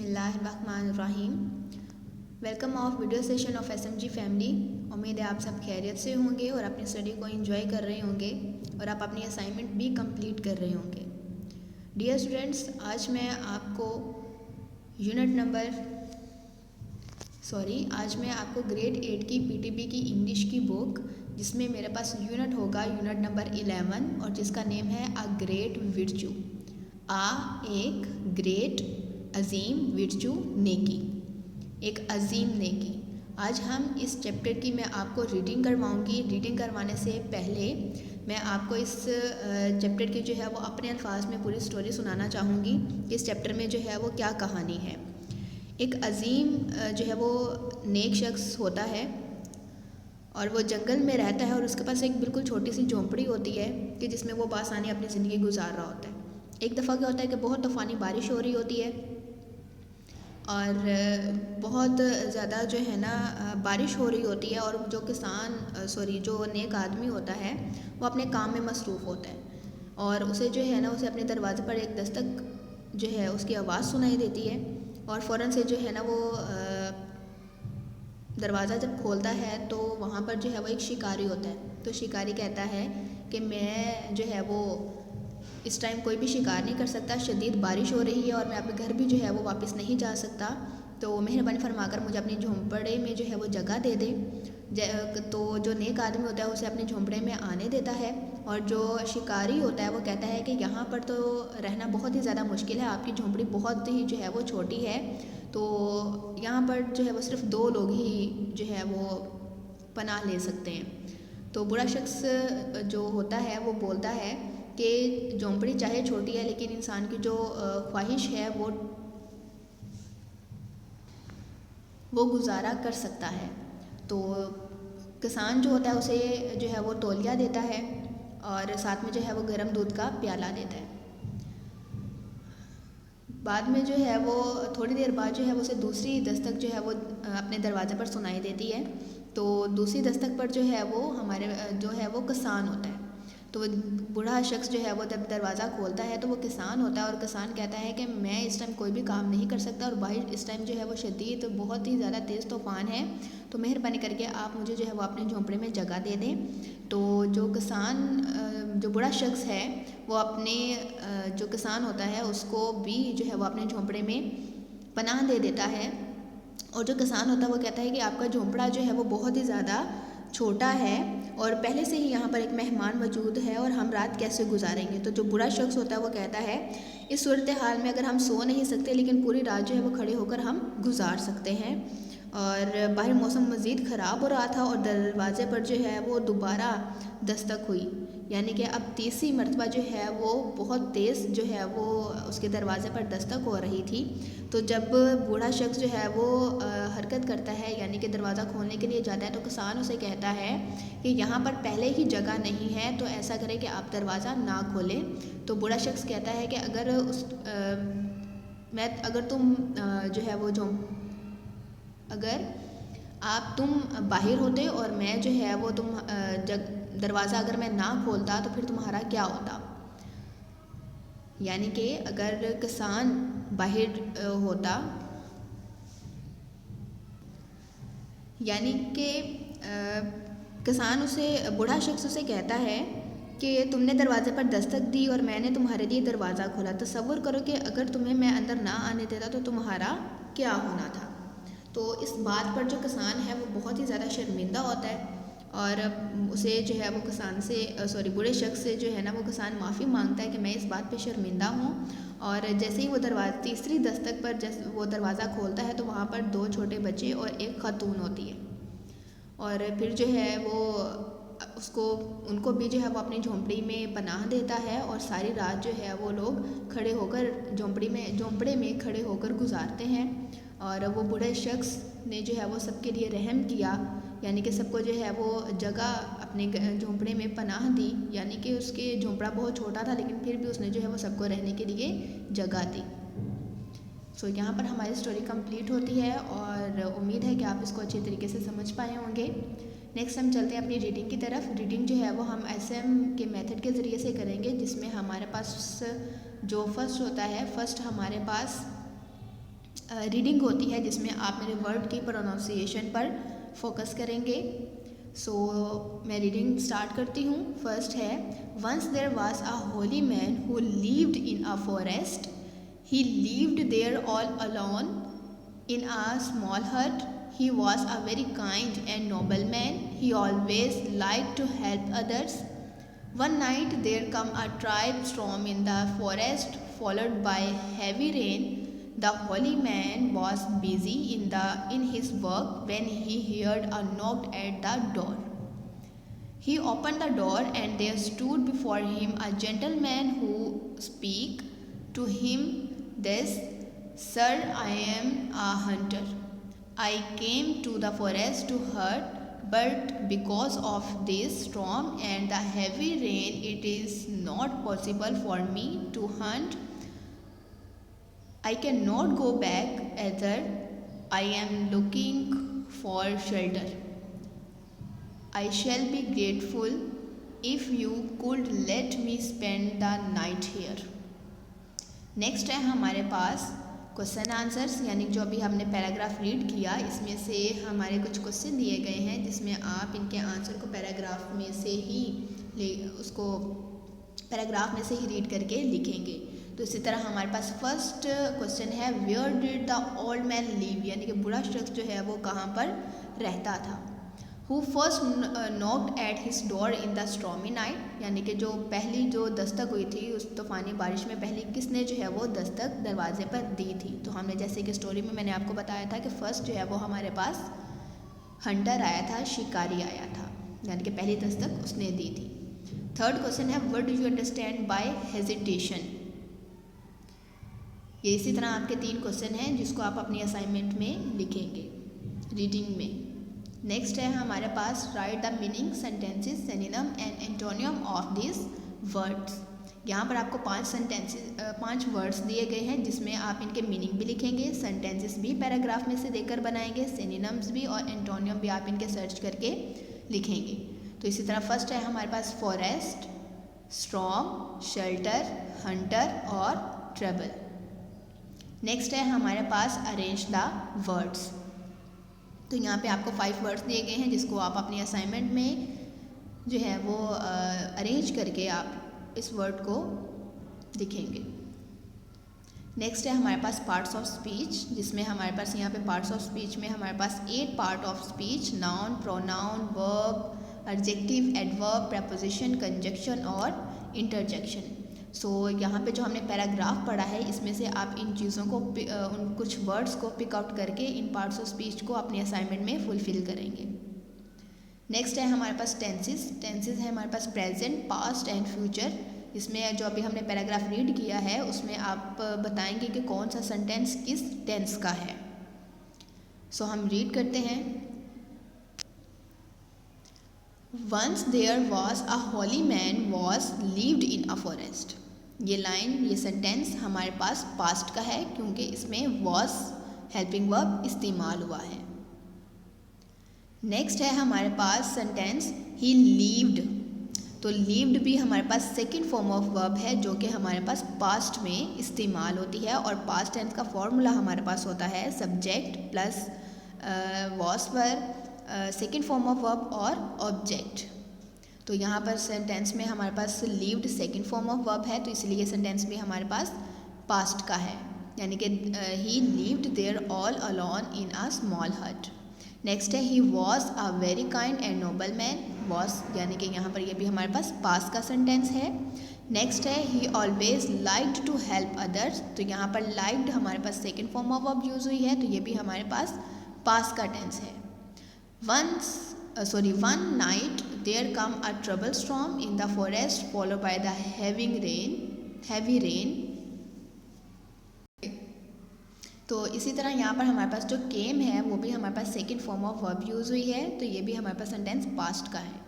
बिस्मिल्लाहिर्रहमानिर्रहीम। Welcome of video session of SMG family. उम्मीद है आप सब खैरियत से होंगे और अपनी स्टडी को एंजॉय कर रहे होंगे और आप अपनी असाइनमेंट भी कंप्लीट कर रहे होंगे। डियर स्टूडेंट्स, आज मैं आपको ग्रेड 8 की पीटीबी की इंग्लिश की बुक, जिसमें मेरे पास यूनिट होगा यूनिट नंबर 11 और जिसका नेम है अ ग्रेट विर्चू। एक ग्रेट अजीम विर्चू नेकी, एक अजीम नेकी। आज हम इस चैप्टर की मैं आपको रीडिंग करवाऊंगी। रीडिंग करवाने से पहले मैं आपको इस चैप्टर की जो है वो अपने अल्फाज में पूरी स्टोरी सुनाना चाहूँगी। इस चैप्टर में जो है वो क्या कहानी है। एक अजीम जो है वो नेक शख्स होता है और वो जंगल में रहता है और उसके पास एक बिल्कुल छोटी सी झोंपड़ी होती है कि जिसमें वो बासानी अपनी ज़िंदगी गुजार रहा होता है। एक दफ़ा क्या होता है कि बहुत तूफ़ानी बारिश हो रही होती है और बहुत ज़्यादा जो है ना बारिश हो रही होती है और जो नेक आदमी होता है वो अपने काम में मसरूफ़ होता है और उसे जो है ना अपने दरवाज़े पर एक दस्तक जो है उसकी आवाज़ सुनाई देती है और फ़ौरन से जो है ना वो दरवाज़ा जब खोलता है तो वहाँ पर जो है वो एक शिकारी होता है। तो शिकारी कहता है कि मैं जो है वो इस टाइम कोई भी शिकार नहीं कर सकता, शदीद बारिश हो रही है और मैं अपने घर भी जो है वो वापस नहीं जा सकता, तो मेहरबानी फरमाकर मुझे अपनी झोंपड़े में जो है वो जगह दे दे। तो जो नेक आदमी होता है उसे अपने झोंपड़े में आने देता है और जो शिकारी होता है वो कहता है कि यहाँ पर तो रहना बहुत ही ज़्यादा मुश्किल है, आपकी झोंपड़ी बहुत ही जो है वो छोटी है, तो यहाँ पर जो है वो सिर्फ 2 लोग ही जो है वो पनाह ले सकते हैं। तो बुरा शख्स जो होता है वो बोलता है कि झोंपड़ी चाहे छोटी है लेकिन इंसान की जो ख्वाहिश है वो गुजारा कर सकता है। तो किसान जो होता है उसे जो है वो तौलिया देता है और साथ में जो है वो गर्म दूध का प्याला देता है। बाद में जो है वो थोड़ी देर बाद जो है वो उसे दूसरी दस्तक जो है वो अपने दरवाजे पर सुनाई देती है। तो दूसरी दस्तक पर जो है वो हमारे जो है वो किसान होता है। तो वो बूढ़ा शख्स जो है वो जब दरवाज़ा खोलता है तो वो किसान होता है और किसान कहता है कि मैं इस टाइम कोई भी काम नहीं कर सकता और बाहर इस टाइम जो है वो शदीद बहुत ही ज़्यादा तेज़ तूफ़ान है, तो मेहरबानी करके आप मुझे जो है वो अपने झोंपड़े में जगह दे दें। तो जो बूढ़ा शख्स है वो अपने जो किसान होता है उसको भी जो है वो अपने झोंपड़े में पनाह दे देता है और जो किसान होता है वो कहता है कि आपका झोंपड़ा जो है वो बहुत ही ज़्यादा छोटा है और पहले से ही यहाँ पर एक मेहमान मौजूद है और हम रात कैसे गुजारेंगे। तो जो बुरा शख्स होता है वो कहता है इस सूरत हाल में अगर हम सो नहीं सकते लेकिन पूरी रात जो है वो खड़े होकर हम गुजार सकते हैं। और बाहर मौसम मज़ीद ख़राब हो रहा था और दरवाज़े पर जो है वो दोबारा दस्तक हुई, यानी कि अब तीसरी मरतबा जो है वो बहुत तेज़ जो है वो उसके दरवाज़े पर दस्तक हो रही थी। तो जब बूढ़ा शख्स जो है वो हरकत करता है यानी कि दरवाज़ा खोलने के लिए जाता है तो किसान उसे कहता है कि यहाँ पर पहले ही जगह नहीं है, तो ऐसा करें कि आप दरवाज़ा ना खोलें। तो बूढ़ा शख्स कहता है कि अगर तुम बाहर होते और मैं जो है वो दरवाज़ा अगर मैं ना खोलता तो फिर तुम्हारा क्या होता। यानी कि अगर किसान बाहर होता, यानी कि बूढ़ा शख्स उसे कहता है कि तुमने दरवाज़े पर दस्तक दी और मैंने तुम्हारे लिए दरवाज़ा खोला, तसव्वुर करो कि अगर तुम्हें मैं अंदर ना आने देता तो तुम्हारा क्या होना था। तो इस बात पर जो किसान है वो बहुत ही ज़्यादा शर्मिंदा होता है और उसे जो है वो बूढ़े शख्स से जो है ना वो किसान माफ़ी मांगता है कि मैं इस बात पे शर्मिंदा हूँ। और जैसे ही वो तीसरी दस्तक पर वो दरवाज़ा खोलता है तो वहाँ पर 2 छोटे बच्चे और एक खातून होती है और फिर जो है वो उनको भी जो है वो अपनी झोंपड़ी में पनाह देता है और सारी रात जो है वो लोग खड़े होकर झोंपड़े में खड़े होकर गुजारते हैं। और वो बूढ़े शख्स ने जो है वो सबके लिए रहम किया, यानी कि सबको जो है वो जगह अपने झोंपड़े में पनाह दी, यानी कि उसके झोंपड़ा बहुत छोटा था लेकिन फिर भी उसने जो है वो सबको रहने के लिए जगह दी। सो यहाँ पर हमारी स्टोरी कंप्लीट होती है और उम्मीद है कि आप इसको अच्छे तरीके से समझ पाए होंगे। नेक्स्ट हम चलते हैं अपनी रीडिंग की तरफ। रीडिंग जो है वो हम एसएम के मेथड के ज़रिए से करेंगे, जिसमें हमारे पास जो फर्स्ट होता है, फर्स्ट हमारे पास रीडिंग होती है जिसमें आप मेरे वर्ड की प्रोनाउंसिएशन पर फोकस करेंगे। सो मैं रीडिंग स्टार्ट करती हूँ। फर्स्ट है, once there was a holy man who lived in a forest. He lived there all alone in a small hut. He was a very kind and noble man. He always liked to help others. One night there came a terrible storm in the forest, followed by heavy rain. The holy man was busy in his work when he heard a knock at the door. He opened the door and there stood before him a gentleman who spake to him thus, "Sir, I am a hunter. I came to the forest to hunt, but because of this storm and the heavy rain, it is not possible for me to hunt. I cannot go back either. I am looking for shelter. I shall be grateful if you could let me spend the night here." Next है हमारे पास question answers, यानी जो अभी हमने paragraph read किया इसमें से हमारे कुछ क्वेश्चन दिए गए हैं जिसमें आप इनके आंसर को पैराग्राफ में से ही रीड करके लिखेंगे। तो इसी तरह हमारे पास फर्स्ट क्वेश्चन है, where did the old man live, यानी कि बूढ़ा शख्स जो है वो कहाँ पर रहता था। Who first knocked at his door in the stormy night, यानी कि जो पहली जो दस्तक हुई थी उस तूफ़ानी बारिश में पहले किसने जो है वो दस्तक दरवाजे पर दी थी। तो हमने जैसे कि स्टोरी में मैंने आपको बताया था कि फ़र्स्ट जो है वो हमारे पास हंटर आया था, शिकारी आया था, यानी कि पहली दस्तक उसने दी थी। थर्ड क्वेश्चन है, what do you understand by hesitation. ये इसी तरह आपके 3 क्वेश्चन हैं जिसको आप अपनी असाइनमेंट में लिखेंगे रीडिंग में। नेक्स्ट है हमारे पास, write the meaning sentences synonym and antonym of this words. यहाँ पर आपको 5 वर्ड्स दिए गए हैं जिसमें आप इनके मीनिंग भी लिखेंगे, सेंटेंसेस भी पैराग्राफ में से देकर बनाएंगे, सिनोनिम्स भी और एंटोनियम भी आप इनके सर्च करके लिखेंगे। तो इसी तरह फर्स्ट है हमारे पास फॉरेस्ट, स्टॉर्म, शेल्टर, हंटर और ट्रबल। नेक्स्ट है हमारे पास अरेंज द वर्ड्स। तो यहाँ पे आपको 5 वर्ड्स दिए गए हैं जिसको आप अपनी असाइनमेंट में जो है वो अरेंज करके आप इस वर्ड को लिखेंगे। नेक्स्ट है हमारे पास पार्ट्स ऑफ स्पीच, जिसमें हमारे पास यहाँ पे पार्ट्स ऑफ स्पीच में हमारे पास 8 part of speech, noun, pronoun, verb, adjective, adverb, preposition, conjunction और इंटरजेक्शन। सो यहाँ पे जो हमने पैराग्राफ पढ़ा है इसमें से आप इन चीज़ों को उन कुछ वर्ड्स को पिक आउट करके इन पार्ट्स ऑफ स्पीच को अपने असाइनमेंट में फुलफिल करेंगे। नेक्स्ट है हमारे पास टेंसेस है हमारे पास प्रेजेंट, पास्ट एंड फ्यूचर। इसमें जो अभी हमने पैराग्राफ रीड किया है उसमें आप बताएंगे कि कौन सा सेंटेंस किस टेंस का है। सो हम रीड करते हैं। Once there was a holy man was lived in a forest. ये सेंटेंस हमारे पास पास्ट का है क्योंकि इसमें वॉज हेल्पिंग वर्ब इस्तेमाल हुआ है। नेक्स्ट है हमारे पास सेंटेंस ही लिव्ड। तो लिव्ड भी हमारे पास सेकंड फॉर्म ऑफ वर्ब है जो कि हमारे पास पास्ट में इस्तेमाल होती है और पास्ट टेंस का फॉर्मूला हमारे पास होता है सब्जेक्ट प्लस वॉज पर सेकंड फॉर्म ऑफ वर्ब और ऑब्जेक्ट। तो यहाँ पर सेंटेंस में हमारे पास lived second form of verb है तो इसलिए सेंटेंस भी हमारे पास पास्ट का है, यानी कि he lived there all alone in a small hut. Next है he was a very kind and noble man. Was यानी कि यहाँ पर ये भी हमारे पास पास्ट का सेंटेंस है। नेक्स्ट है he always liked to help others. तो यहाँ पर लाइक्ड हमारे पास second form of verb use हुई है तो ये भी हमारे पास पास्ट का टेंस है। One night there come a trouble storm in the forest followed by the heavy rain. तो इसी तरह यहाँ पर हमारे पास जो केम है वो भी हमारे पास second form of verb use हुई है तो ये भी हमारे पास सेंटेंस पास्ट का है।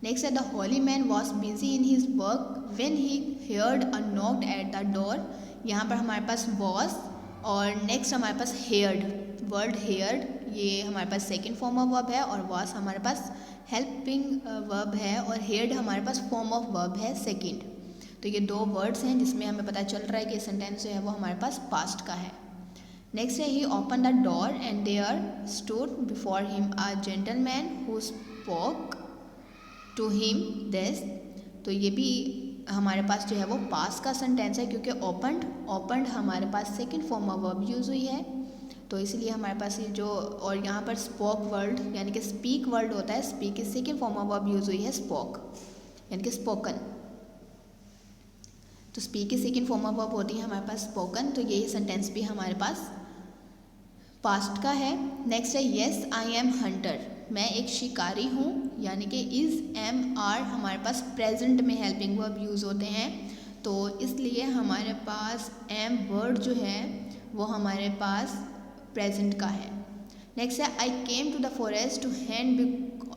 नेक्स्ट है the Holi man was busy in his work when he heard a knock at the door. यहाँ पर हमारे पास वॉज और नेक्स्ट हमारे पास हेयर्ड, वर्ड हेयर्ड ये हमारे पास सेकंड फॉर्म ऑफ वर्ब है और वॉज हमारे पास हेल्पिंग वर्ब है और हेयर्ड हमारे पास फॉर्म ऑफ वर्ब है सेकंड। तो ये 2 वर्ड्स हैं जिसमें हमें पता चल रहा है कि सेंटेंस जो है वो हमारे पास पास्ट का है। नेक्स्ट है he open the door and there stood before him a gentleman who spoke to him this. तो ये भी हमारे पास जो है वो पास का सेंटेंस है, क्योंकि ओपनड हमारे पास second form of verb use हुई है, तो इसलिए हमारे पास ये जो, और यहाँ पर स्पोक वर्ड यानी कि स्पीक वर्ड होता है, स्पीक की second form of verb use हुई है स्पोक यानी कि स्पोकन। तो स्पीक की सेकंड फॉर्म ऑफ वर्ब होती है हमारे पास स्पोकन, तो यही सेंटेंस भी हमारे पास पास्ट का है। नेक्स्ट है येस आई एम हंटर, मैं एक शिकारी हूँ, यानी कि इज़ एम आर हमारे पास प्रेजेंट में हेल्पिंग वर्ब यूज़ होते हैं, तो इसलिए हमारे पास एम वर्ड जो है वो हमारे पास प्रेजेंट का है। नेक्स्ट है I came to the forest to hand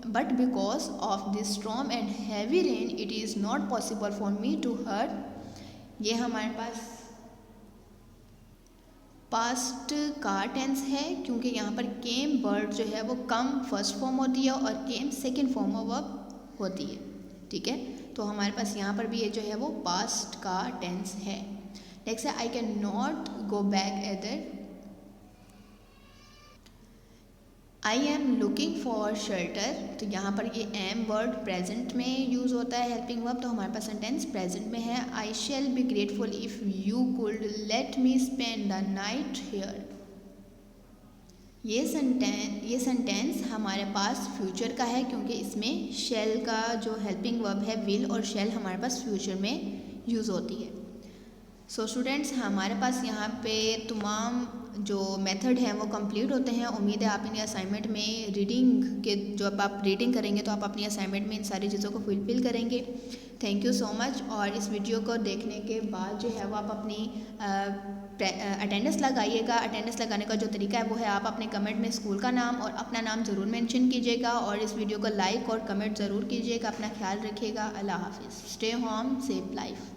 but because of this storm and heavy rain it is not possible for me to hurt. ये हमारे पास पास्ट का टेंस है, क्योंकि यहाँ पर केम वर्ड जो है वो कम फर्स्ट फॉर्म होती है और came second form of verb होती है, ठीक है। तो हमारे पास यहाँ पर भी ये जो है वो पास्ट का टेंस है। नेक्स्ट है I can not go back either, I am looking for shelter, तो यहाँ पर ये एम वर्ड प्रेजेंट में यूज़ होता है हेल्पिंग वर्ब, तो हमारे पास सेंटेंस प्रेजेंट में है। I shall be grateful if you could let me spend the night here. ये सेंटेंस हमारे पास फ्यूचर का है, क्योंकि इसमें शैल का जो हेल्पिंग वर्ब है विल और शैल हमारे पास फ्यूचर में यूज़ होती है। सो स्टूडेंट्स, हमारे पास यहाँ पे तमाम जो मेथड हैं वो कंप्लीट होते हैं। उम्मीद है आप इन असाइनमेंट में रीडिंग के जो आप रीडिंग करेंगे तो आप अपनी असाइनमेंट में इन सारी चीज़ों को फुलफिल करेंगे। Thank you so much. और इस वीडियो को देखने के बाद जो है वो आप अपनी अटेंडेंस लगाइएगा। अटेंडेंस लगाने का जो तरीका है वो है आप अपने कमेंट में स्कूल का नाम और अपना नाम ज़रूर मेंशन कीजिएगा और इस वीडियो को लाइक और कमेंट ज़रूर कीजिएगा। अपना ख्याल रखिएगा। अल्लाह हाफिज़। Stay home, save life.